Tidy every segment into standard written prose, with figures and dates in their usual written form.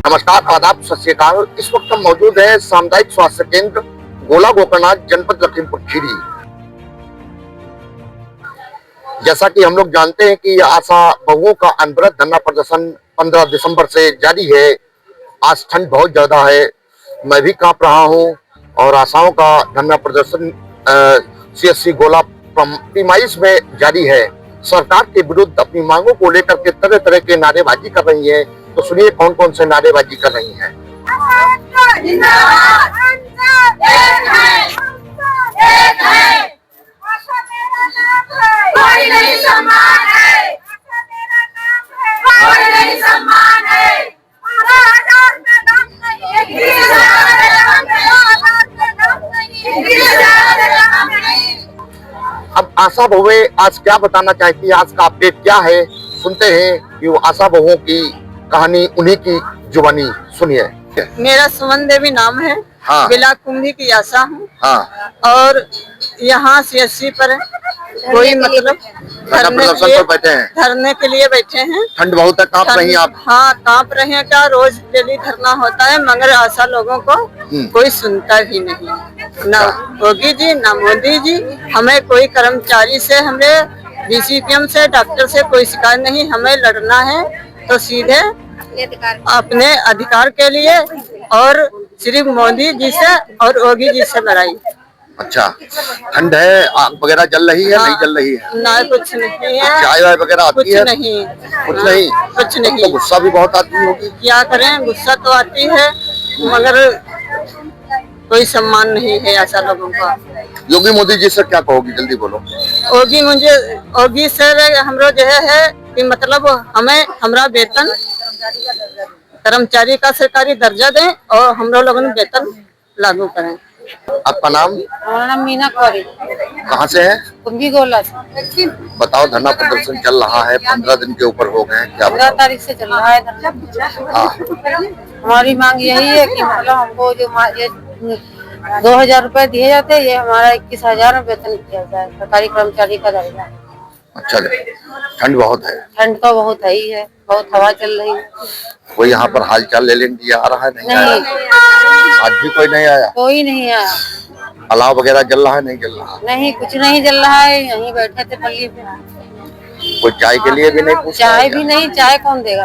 नमस्कार, आदाब, सत श्री अकाल। इस वक्त हम मौजूद है सामुदायिक स्वास्थ्य केंद्र गोला गोकर्णनाथ, जनपद लखीमपुर खीरी। जैसा कि हम लोग जानते हैं कि आशा बहुओं का अनवरत धरना प्रदर्शन 15 दिसंबर से जारी है। आज ठंड बहुत ज्यादा है, मैं भी कांप रहा हूं और आशाओं का धरना प्रदर्शन CSC गोला प्रीमाइस में जारी है। सरकार के विरुद्ध अपनी मांगों को लेकर के तरह तरह के नारेबाजी कर रही है। तो सुनिए कौन कौन से नारेबाजी कर रही हैं। अब आशा बहुएं आज क्या बताना चाहती है, आज का अपडेट क्या है, सुनते हैं कि वो आशा बहुओं की कहानी, उन्हीं की जुबानी सुनिए। मेरा सुमन देवी नाम है। हाँ। बिला कुंभी की आशा हूँ। हाँ। और यहाँ CSC पर कोई मतलब धरने के लिए बैठे हैं। ठंड बहुत है, कांप रही हैं आप? हाँ, कांप रहे हैं। क्या रोज डेली धरना होता है, मगर आशा लोगों को कोई सुनता भी नहीं। ना योगी जी, ना मोदी जी। हमें कोई कर्मचारी से, हमें DCPM से, डॉक्टर से कोई शिकायत नहीं। हमें लड़ना है तो सीधे अपने अधिकार के लिए और सिर्फ मोदी जी से और योगी जी से लड़ाई। अच्छा, ठंड है, आग वगैरह जल रही है? हाँ, नहीं जल रही है? ना, कुछ नहीं है। चाय वाय वगैरह आती है? नहीं, कुछ नहीं, कुछ नहीं। तो गुस्सा भी बहुत आती होगी? क्या करें, गुस्सा तो आती है मगर कोई सम्मान नहीं है ऐसा लोगों का। योगी मोदी जी से क्या कहोगी, जल्दी बोलो। योगी सर हमरो जो है कि मतलब हमें हमरा वेतन कर्मचारी का सरकारी दर्जा दें और हम लोगों ने वेतन लागू करें। आपका नाम? हमारा नाम मीना कौरी। कहाँ से है? कुंभी गोला से। बताओ, धरना प्रदर्शन चल रहा है, 15 दिन के ऊपर हो गए, क्या 15 तारीख से चल रहा है धरना। हाँ। हमारी मांग यही है कि मतलब हमको जो 2000 रुपए दिए जाते हैं, ये हमारा 21,000 वेतन किया जाए, सरकारी कर्मचारी का दर्जा। अच्छा, ठंड बहुत है? ठंड तो बहुत है ही है, बहुत हवा चल रही है। कोई यहाँ पर हाल चाल लेने के लिए आ रहा है? नहीं आया? आज भी कोई नहीं आया? कोई नहीं आया। अलाव वगैरह जल रहा है? नहीं जल रहा? नहीं, कुछ नहीं जल रहा है। यहीं बैठे थे पल्ली पे। कोई चाय के लिए भी नहीं पूछा? चाय भी नहीं, चाय कौन देगा?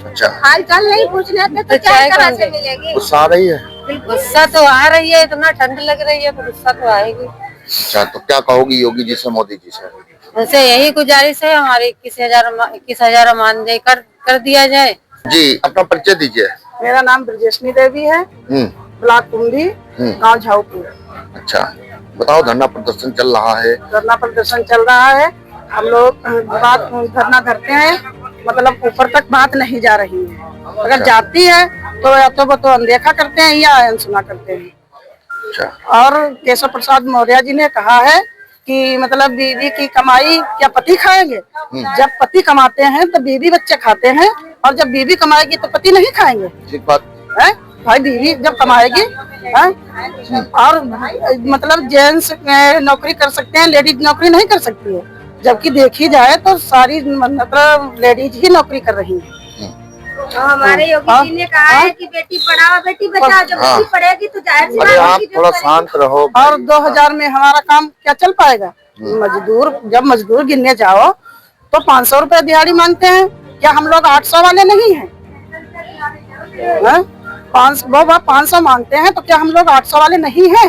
अच्छा, हाल चाल नहीं पूछने तो चाय कहाँ से मिलेगी? गुस्सा आ रही है? गुस्सा तो आ रही है, इतना ठंड लग रही है तो गुस्सा तो आएगी। अच्छा, तो क्या कहोगी योगी जी से, मोदी जी से? उनसे यही गुजारिश है हमारे 21,000 मानदेय कर दिया जाए। जी, अपना परिचय दीजिए। मेरा नाम ब्रजेशनी देवी है। ब्लॉक कुंभी, गाँव झाऊपुर। अच्छा, बताओ, धरना प्रदर्शन चल रहा है? धरना प्रदर्शन चल रहा है। हम लोग बात धरना धरते हैं, मतलब ऊपर तक बात नहीं जा रही है। अगर जाती है तो या तो वो तो अनदेखा करते हैं या अनसुना करते हैं। अच्छा। और केशव प्रसाद मौर्य जी ने कहा है कि मतलब बीवी की कमाई क्या पति खाएंगे? जब पति कमाते हैं तो बीवी बच्चे खाते हैं, और जब बीवी कमाएगी तो पति नहीं खाएंगे। ठीक बात है भाई, बीवी जब कमाएगी है? और मतलब जेंट्स नौकरी कर सकते हैं, लेडीज नौकरी नहीं कर सकती है। जबकि देखी जाए तो सारी मतलब लेडीज ही नौकरी कर रही है। तो हमारे योगी जी ने कहा है कि बेटी पढ़ाओ बेटी बचाओ। जब बेटी पढ़ेगी तो जाहिर सी बात है आप थोड़ा शांत रहो। और 2000 में हमारा काम क्या चल पाएगा? जब मजदूर गिनने जाओ तो 500 रुपए दिहाड़ी मांगते हैं। क्या हम लोग 800 वाले नहीं हैं? 500 मांगते हैं तो क्या हम लोग 800 वाले नहीं हैं?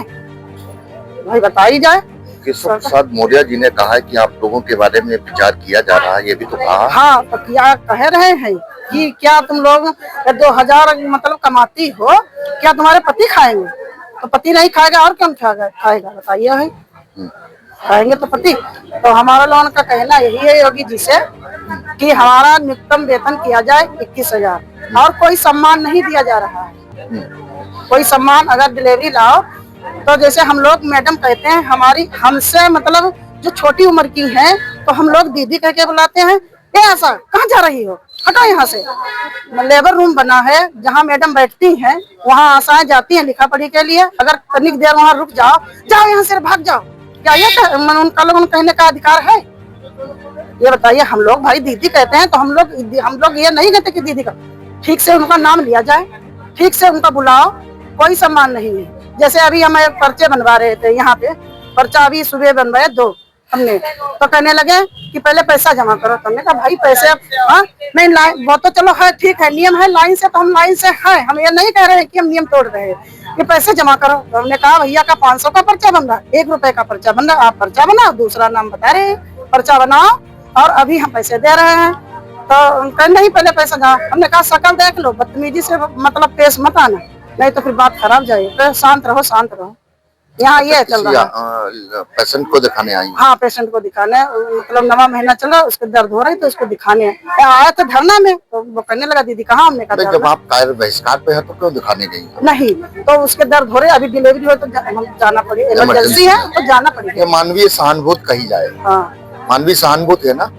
भाई बताई जाए। केशव प्रसाद मौर्य जी ने कहा है कि आप लोगों के बारे में विचार किया जा रहा है, ये भी तो कहा। हाँ, तो क्या कह रहे हैं कि क्या तुम लोग 2000 मतलब कमाती हो, क्या तुम्हारे पति खाएंगे? तो पति नहीं खाएगा और कौन खाएगा बताइए भाई? खाएंगे तो पति। तो हमारा लोगों का कहना यही है योगी जी से कि हमारा न्यूनतम वेतन किया जाए 21,000, और कोई सम्मान नहीं दिया जा रहा है। कोई सम्मान, अगर डिलीवरी लाओ तो जैसे हम लोग मैडम कहते हैं, हमसे मतलब जो छोटी उम्र की हैं तो हम लोग दीदी कह के बुलाते हैं। ये ऐसा कहाँ जा रही हो, हटो यहाँ से। लेबर रूम बना है जहाँ मैडम बैठती हैं, वहाँ आशाएं जाती हैं लिखा पढ़ी के लिए। अगर तनिक देर वहाँ रुक जाओ यहाँ से भाग जाओ, क्या ये उनका लोगों कहने का अधिकार है? ये बताइए। हम लोग भाई दीदी कहते हैं तो हम लोग ये नहीं कहते कि दीदी का, ठीक से उनका नाम लिया जाए, ठीक से उनका बुलाओ, कोई सम्मान नहीं है। जैसे अभी हम पर्चे बनवा रहे थे यहाँ पे, पर्चा अभी सुबह बनवाए 2 हमने, तो कहने लगे कि पहले पैसा जमा करो। तो हमने कहा भाई पैसे नहीं, लाइन वो तो चलो है, ठीक है, नियम है लाइन से, तो हम लाइन से है, हम ये नहीं कह रहे हैं कि हम नियम तोड़ रहे हैं कि पैसे जमा करो। तो हमने कहा भैया का 500 का पर्चा बन रहा है, 1 रुपए का पर्चा बन रहा है, आप पर्चा बनाओ, दूसरा नाम बता रहे हैं, पर्चा बनाओ और अभी हम पैसे दे रहे हैं। तो कह नहीं पहले पैसा जमा। हमने कहा शकल देख लो, बदतमीजी से मतलब पेश मत आना, नहीं तो फिर बात खराब जाएगी। तो शांत रहो, शांत रहो। यहाँ ये चल रहा है, पेशेंट को दिखाने आई। हाँ, पेशेंट को दिखाने, मतलब 9वां महीना चल रहा है, उसको दर्द हो रहा है तो उसको दिखाने आया था धरना में। तो वो कहने लगा दीदी कहाँ, हमने कहा जब आप कायर बहिष्कार पे है तो क्यों दिखाने गई? नहीं, तो उसके दर्द हो रहे, अभी डिलीवरी हो तो जाना पड़ेगा, इमरजेंसी है तो जाना पड़ेगा। ये मानवीय सहानुभूति कही जाए। हाँ, मानवीय सहानुभूति है ना,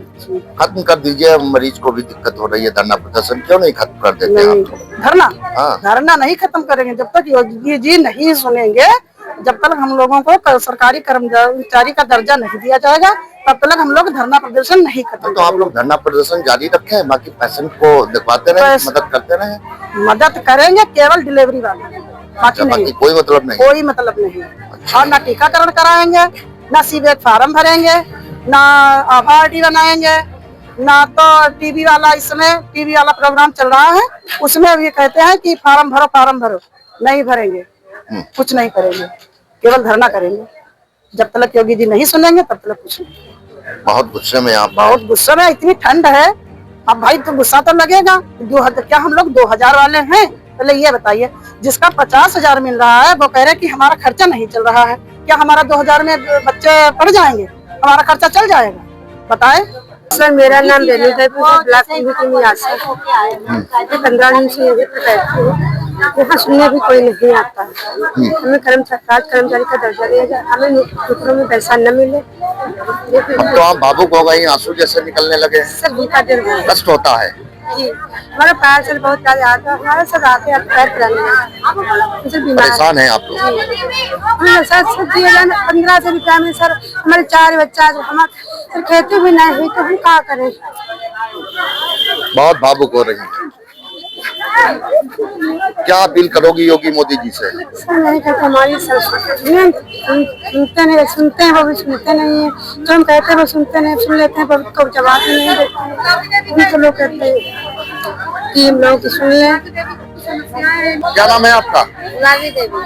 खत्म कर दीजिए। मरीज को भी दिक्कत हो रही है, धरना प्रदर्शन क्यों नहीं खत्म कर देते नहीं, आप? धरना नहीं खत्म करेंगे जब तक योगी जी नहीं सुनेंगे, जब तक हम लोगों को सरकारी कर्मचारी का दर्जा नहीं दिया जाएगा, तब तक हम लोग धरना प्रदर्शन नहीं खत्म। तो आप लोग धरना प्रदर्शन जारी रखें, बाकी पेशेंट को दिखवाते रहे, मदद करते रहे। मदद करेंगे केवल डिलीवरी वाले, बाकी नहीं, कोई मतलब नहीं, कोई मतलब नहीं। और ना टीकाकरण कराएंगे, ना सीबेक फार्म भरेंगे, ना आभार बनाएंगे, ना तो टीबी वाला, इस समय टीबी वाला प्रोग्राम चल रहा है, उसमें भी कहते हैं कि फार्म भरो, नहीं भरेंगे, कुछ नहीं करेंगे, केवल धरना करेंगे। जब तक योगी जी नहीं सुनेंगे तब तक कुछ नहीं। बहुत गुस्से में आप? बहुत गुस्से में, इतनी ठंड है। अब भाई तो गुस्सा तो लगेगा। 2000 क्या हम लोग 2000 वाले हैं? पहले ये बताइए, जिसका 50,000 मिल रहा है वो कह रहे कि हमारा खर्चा नहीं चल रहा है। क्या हमारा 2000 में बच्चे पढ़ जाएंगे? हमारा खर्चा चल जाएगा? बताए। सर मेरा नाम रेणु देवी है, ब्लॉक की निवासी है। 15 दिन से रहती हूँ, यहाँ सुनने भी कोई नहीं आता। हमें कर्मचारी का दर्जा दिया जाए, हमें टुकड़ों में पैसा न मिले। तो आप भावुक हो गई, आंसू जैसे निकलने लगे? सर बीता दिन कष्ट होता है जी, हमारा पैर से बहुत ज्यादा आता है, हमारे साथ आते पैर कराने परेशान है आप लोग? सर 1500 रुपया में सर हमारे 4 बच्चा, हमारे खेती भी नहीं हुई तो हम क्या करें? बहुत भावुक हो रही है। क्या अपील करोगी योगी मोदी जी से? सर नहीं कहते, हमारी सुनते हैं वो भी सुनते नहीं है, जो हम कहते हैं वो सुनते नहीं, सुन लेते हैं पर उसको जवाब ही नहीं देते। तो लोग कहते हैं कि हम लोग सुन लें। क्या नाम है आपका? रागी देवी।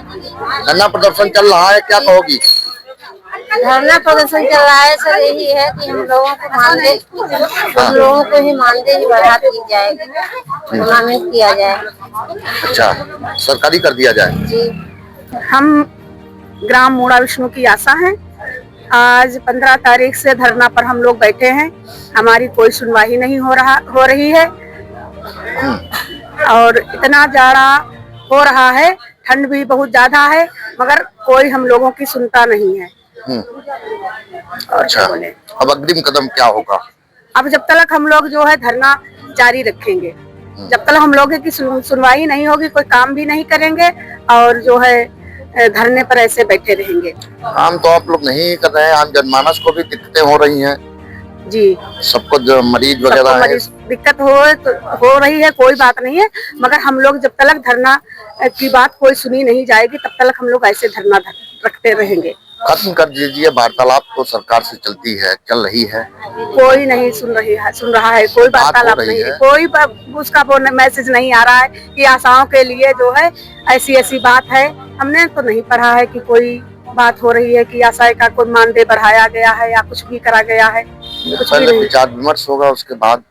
धरना प्रदर्शन चल रहा है, क्या कहोगी? धरना प्रदर्शन चल रहा है सर, यही है कि हम लोगों को मानदेय, हम लोगों को ही मानदेय बढ़ा दी जाएगी, टूर्नामेंट किया जाए। अच्छा, सरकारी कर दिया जाए जी। हम ग्राम मूड़ा विष्णु की आशा हैं। आज 15 तारीख से धरना पर हम लोग बैठे हैं, हमारी कोई सुनवाई नहीं हो रही है और इतना जाड़ा हो रहा है, ठंड भी बहुत ज्यादा है, मगर कोई हम लोगों की सुनता नहीं है। और अच्छा, अब अग्रिम कदम क्या होगा? अब जब तक हम लोग जो है धरना जारी रखेंगे, जब तक हम लोग की सुनवाई नहीं होगी, कोई काम भी नहीं करेंगे और जो है धरने पर ऐसे बैठे रहेंगे। काम तो आप लोग नहीं कर रहे हैं, आम जनमानस को भी दिक्कतें हो रही हैं जी, सबको, जो मरीज वगैरह है दिक्कत हो रही है, कोई बात नहीं है, मगर हम लोग जब तक धरना की बात कोई सुनी नहीं जाएगी तब तक हम लोग ऐसे धरना रखते रहेंगे। खत्म कर दीजिए, वार्तालाप तो सरकार से चल रही है, कोई नहीं सुन रहा है, कोई वार्तालाप नहीं है, कोई उसका मैसेज नहीं आ रहा है कि आशाओं के लिए जो है ऐसी ऐसी बात है। हमने तो नहीं पढ़ा है कि कोई बात हो रही है कि आशा का कोई मानदेय बढ़ाया गया है या कुछ भी करा गया है, कुछ भी नहीं। विचार विमर्श होगा उसके बाद,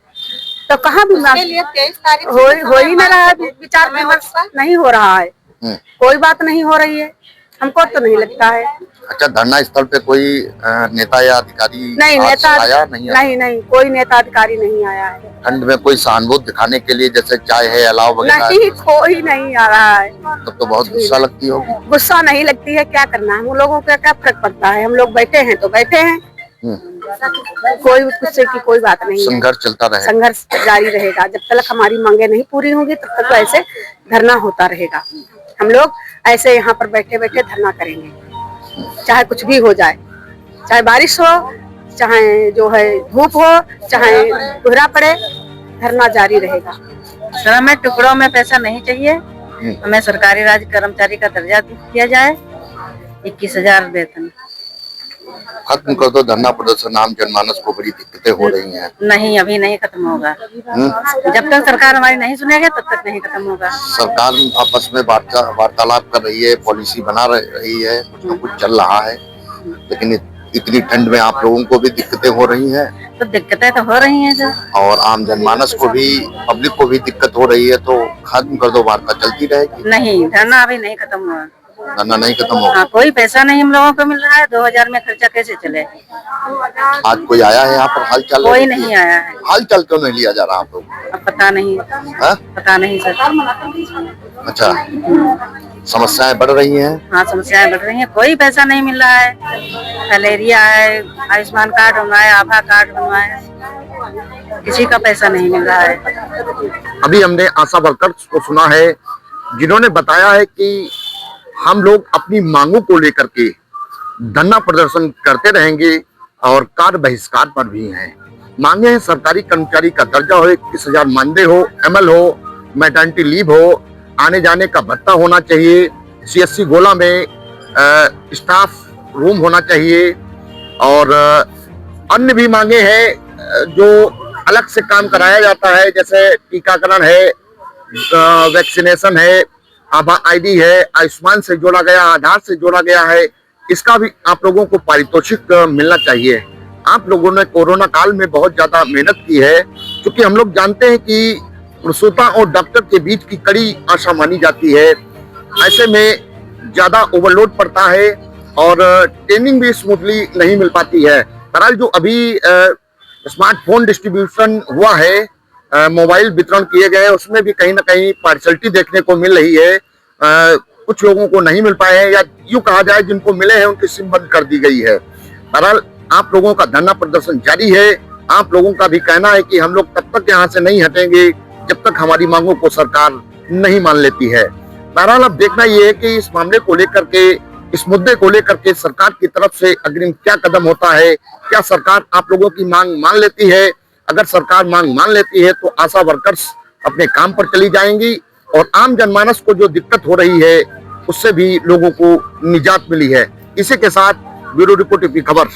तो कहाँ भी 23 तारीख हो ही नहीं रहा है, विचार विमर्श नहीं हो रहा है, कोई बात नहीं हो रही है, हमको तो नहीं लगता है। अच्छा, धरना स्थल पे कोई नेता या अधिकारी नहीं, नेता आया? नहीं, कोई नेता अधिकारी नहीं आया है। ठंड में कोई सहानुभूति दिखाने के लिए, जैसे चाय है, अलाव वगैरह? नहीं, कोई नहीं आ रहा है। तब तो बहुत गुस्सा लगती होगी। गुस्सा नहीं लगती है, क्या करना है, हम लोगों को क्या फर्क पड़ता है, हम लोग बैठे हैं तो बैठे हैं, कोई गुस्से की कोई बात नहीं है। संघर्ष चलता रहेगा, संघर्ष जारी रहेगा, जब तक हमारी मांगे नहीं पूरी होंगी तब तक तो ऐसे धरना होता रहेगा। हम लोग ऐसे यहाँ पर बैठे बैठे धरना करेंगे, चाहे कुछ भी हो जाए, चाहे बारिश हो, चाहे जो है धूप हो, चाहे कोहरा पड़े, धरना जारी रहेगा। सर हमें टुकड़ों में पैसा नहीं चाहिए, हमें सरकारी राज्य कर्मचारी का दर्जा दिया जाए, 21,000 वेतन। खत्म कर दो धरना प्रदर्शन, आम जनमानस को बड़ी दिक्कतें हो रही हैं। नहीं, अभी नहीं खत्म होगा। जब तक सरकार हमारी नहीं सुनेगी तब तक नहीं खत्म होगा। सरकार आपस में वार्तालाप कर रही है, पॉलिसी बना रही है, कुछ न कुछ चल रहा है, लेकिन इतनी ठंड में आप लोगों को भी दिक्कतें हो रही हैं। तो दिक्कतें तो हो रही हैं सर, और आम जनमानस को भी, पब्लिक को भी दिक्कत हो रही है, तो खत्म कर दो, वार्ता चलती रहेगी। नहीं, धरना अभी नहीं खत्म हुआ। धरना नहीं खत्म होगा। हाँ, कोई पैसा नहीं हम लोगों को मिल रहा है, 2000 में खर्चा कैसे चले? आज कोई आया है यहाँ पर हाल चाल? कोई नहीं आया है। हाल चाल क्यों नहीं लिया जा रहा आप लोग? अब पता नहीं। हाँ? पता नहीं सर। अच्छा, समस्याएं बढ़ रही हैं। हाँ, समस्याएं बढ़ रही हैं, कोई पैसा नहीं मिल रहा है। फलेरिया है, आयुष्मान कार्ड बनवाए, आभा कार्ड बनवाए, किसी का पैसा नहीं मिल रहा है। अभी हमने आशा वर्कर्स को सुना है, जिन्होंने बताया है कि हम लोग अपनी मांगों को लेकर के धरना प्रदर्शन करते रहेंगे और कार्य बहिष्कार पर भी हैं। मांगे हैं सरकारी कर्मचारी का दर्जा हो, 21,000 मानदेय हो, एमएल हो, मैटरनिटी लीव हो, आने जाने का भत्ता होना चाहिए, सीएससी गोला में स्टाफ रूम होना चाहिए, और अन्य भी मांगे हैं जो अलग से काम कराया जाता है, जैसे टीकाकरण है, वैक्सीनेशन है, आभा आईडी है, आयुष्मान से जोड़ा गया, आधार से जोड़ा गया है, इसका भी आप लोगों को पारितोषिक मिलना चाहिए। आप लोगों ने कोरोना काल में बहुत ज्यादा मेहनत की है, क्योंकि हम लोग जानते हैं कि प्रसूता और डॉक्टर के बीच की कड़ी आशा मानी जाती है। ऐसे में ज्यादा ओवरलोड पड़ता है और ट्रेनिंग भी स्मूथली नहीं मिल पाती है। बहरहाल जो अभी स्मार्टफोन डिस्ट्रीब्यूशन हुआ है, मोबाइल वितरण किए गए, उसमें भी कहीं ना कहीं पार्शलिटी देखने को मिल रही है। कुछ लोगों को नहीं मिल पाए हैं, या यूं कहा जाए जिनको मिले हैं उनकी सिम बंद कर दी गई है। बहरहाल आप लोगों का धरना प्रदर्शन जारी है। आप लोगों का भी कहना है कि हम लोग तब तक यहाँ से नहीं हटेंगे जब तक हमारी मांगों को सरकार नहीं मान लेती है। बहरहाल अब देखना ये है कि इस मामले को लेकर के, इस मुद्दे को लेकर के सरकार की तरफ से अग्रिम क्या कदम होता है। क्या सरकार आप लोगों की मांग मान लेती है? अगर सरकार मांग मान लेती है तो आशा वर्कर्स अपने काम पर चली जाएंगी और आम जनमानस को जो दिक्कत हो रही है उससे भी लोगों को निजात मिली है। इसी के साथ ब्यूरो रिपोर्ट की खबर।